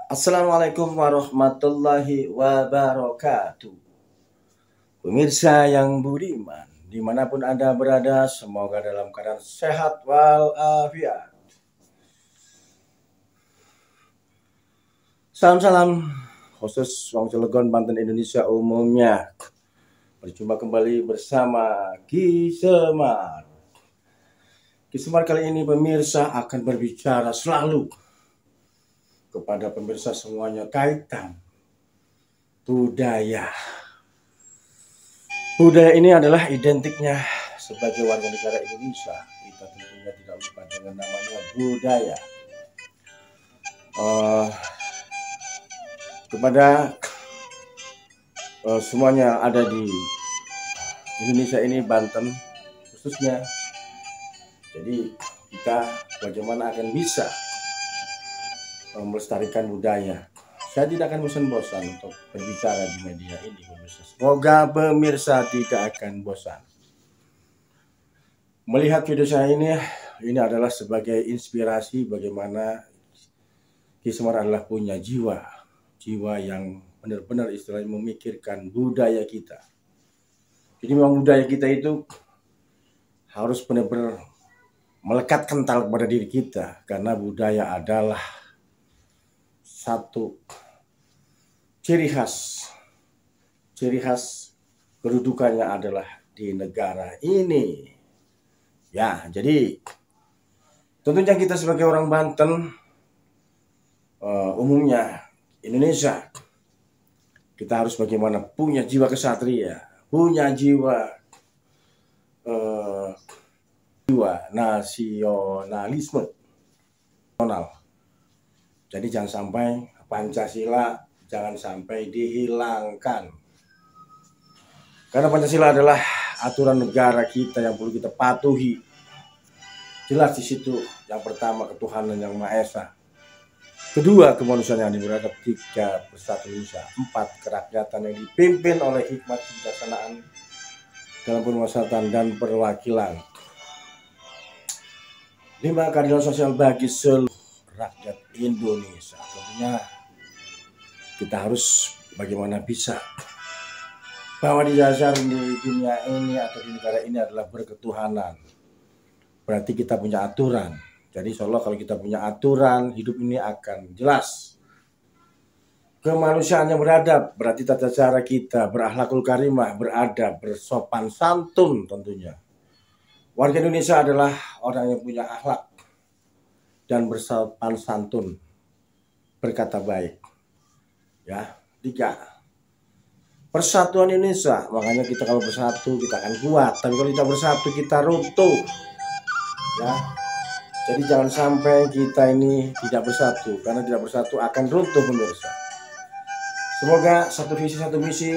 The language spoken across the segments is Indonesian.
Assalamualaikum warahmatullahi wabarakatuh. Pemirsa yang budiman, dimanapun Anda berada, semoga dalam keadaan sehat walafiat. Salam-salam khusus Wong Cilegon, Banten, Indonesia umumnya. Berjumpa kembali bersama Ki Semar. Ki Semar kali ini pemirsa akan berbicara selalu kepada pemirsa semuanya kaitan budaya. Budaya ini adalah identiknya sebagai warga negara Indonesia. Kita tentunya tidak lupa dengan namanya budaya. Kepada semuanya ada di Indonesia ini, Banten khususnya. Jadi kita bagaimana akan bisa melestarikan budaya. Saya tidak akan bosan-bosan untuk berbicara di media ini, pemirsa. Semoga pemirsa tidak akan bosan. Melihat video saya ini adalah sebagai inspirasi bagaimana Ki Semar adalah punya jiwa yang benar-benar istilahnya memikirkan budaya kita. Jadi memang budaya kita itu harus benar-benar melekat kental kepada diri kita, karena budaya adalah satu ciri khas kedudukannya adalah di negara ini. Ya, jadi tentunya kita sebagai orang Banten, umumnya Indonesia, kita harus bagaimana punya jiwa kesatria, punya jiwa nasionalisme. Jadi jangan sampai Pancasila jangan sampai dihilangkan. Karena Pancasila adalah aturan negara kita yang perlu kita patuhi. Jelas di situ yang pertama ketuhanan yang Maha Esa. Kedua kemanusiaan yang beradab. Tiga bersatu Indonesia. Empat kerakyatan yang dipimpin oleh hikmat kebijaksanaan dalam pemusatan dan perwakilan. Lima keadilan sosial bagi seluruh rakyat Indonesia. Tentunya kita harus bagaimana bisa bahwa di dasar di dunia ini atau di negara ini adalah berketuhanan. Berarti kita punya aturan. Jadi insya Allah kalau kita punya aturan, hidup ini akan jelas. Kemanusiaan yang beradab, berarti tata cara kita berakhlakul karimah, beradab, bersopan santun tentunya. Warga Indonesia adalah orang yang punya akhlak dan bersopan santun, berkata baik. Ya, tiga. Persatuan Indonesia, makanya kita kalau bersatu kita akan kuat, tapi kalau kita bersatu kita runtuh. Ya, jadi jangan sampai kita ini tidak bersatu, karena tidak bersatu akan runtuh, pemirsa. Semoga satu visi satu misi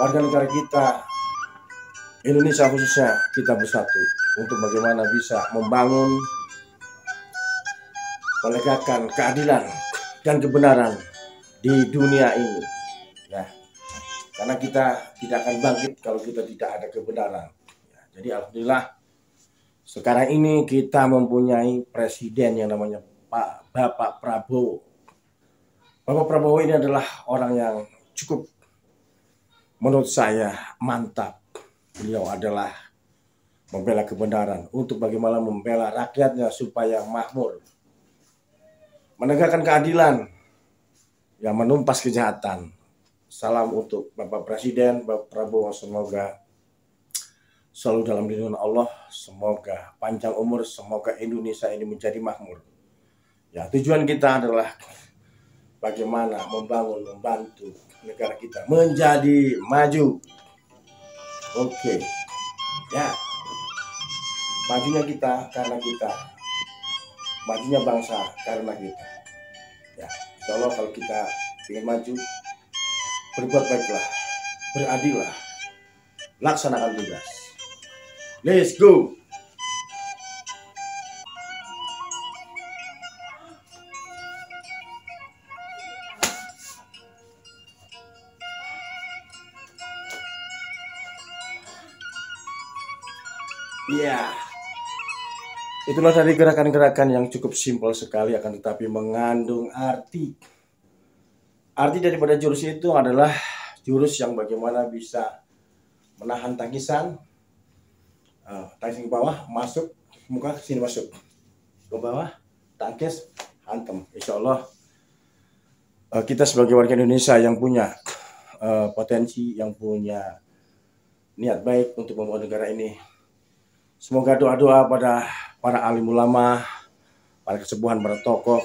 warga negara kita Indonesia khususnya kita bersatu untuk bagaimana bisa membangun, menegakkan keadilan dan kebenaran di dunia ini. Ya, karena kita tidak akan bangkit kalau kita tidak ada kebenaran. Ya, jadi alhamdulillah sekarang ini kita mempunyai presiden yang namanya Bapak Prabowo. Bapak Prabowo ini adalah orang yang cukup menurut saya mantap. Beliau adalah membela kebenaran untuk bagaimana membela rakyatnya supaya makmur, menegakkan keadilan, yang menumpas kejahatan. Salam untuk Bapak Presiden, Bapak Prabowo, semoga selalu dalam lindungan Allah, semoga panjang umur, semoga Indonesia ini menjadi makmur. Ya, tujuan kita adalah bagaimana membangun, membantu negara kita menjadi maju. Oke. Ya. Majunya kita karena kita. Majunya bangsa karena kita. Ya, insya Allah kalau kita ingin maju, berbuat baiklah, beradillah, laksanakan tugas. Let's go. Ya. Itulah dari gerakan-gerakan yang cukup simpel sekali akan tetapi mengandung arti. Arti daripada jurus itu adalah jurus yang bagaimana bisa menahan tangisan, tangkis ke bawah, masuk, muka sini masuk, ke bawah, tangkis, hantam. Insya Allah kita sebagai warga Indonesia yang punya potensi, yang punya niat baik untuk membangun negara ini. Semoga doa-doa pada para alim ulama, para kesepuhan, para tokoh,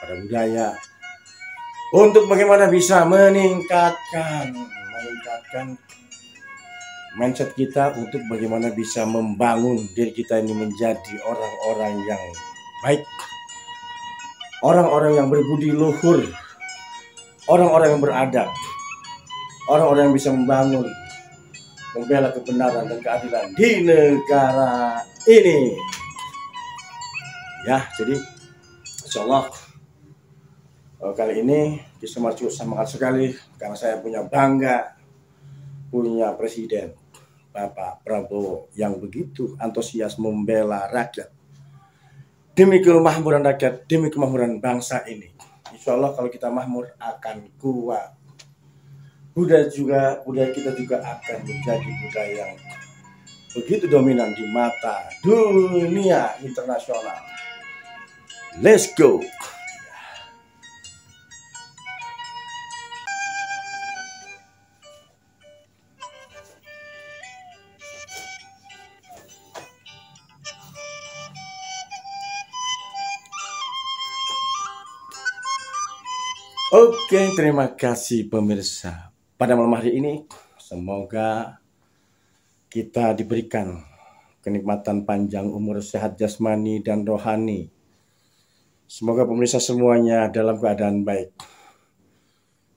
para budaya, untuk bagaimana bisa meningkatkan mindset kita, untuk bagaimana bisa membangun diri kita ini menjadi orang-orang yang baik, orang-orang yang berbudi luhur, orang-orang yang beradab, orang-orang yang bisa membangun, membela kebenaran dan keadilan di negara ini. Ya, jadi insya Allah kali ini bisa maju semangat sekali karena saya punya presiden Bapak Prabowo yang begitu antusias membela rakyat demi kemakmuran rakyat, demi kemakmuran bangsa ini. Insya Allah kalau kita makmur akan kuat. Budaya kita juga akan menjadi budaya yang begitu dominan di mata dunia internasional. Let's go. Oke, terima kasih pemirsa. Pada malam hari ini, semoga kita diberikan kenikmatan panjang umur, sehat jasmani dan rohani. Semoga pemirsa semuanya dalam keadaan baik,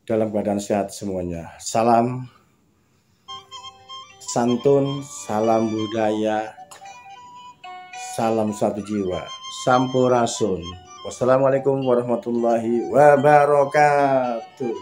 dalam keadaan sehat semuanya. Salam santun, salam budaya, salam satu jiwa, sampurasun. Wassalamualaikum warahmatullahi wabarakatuh.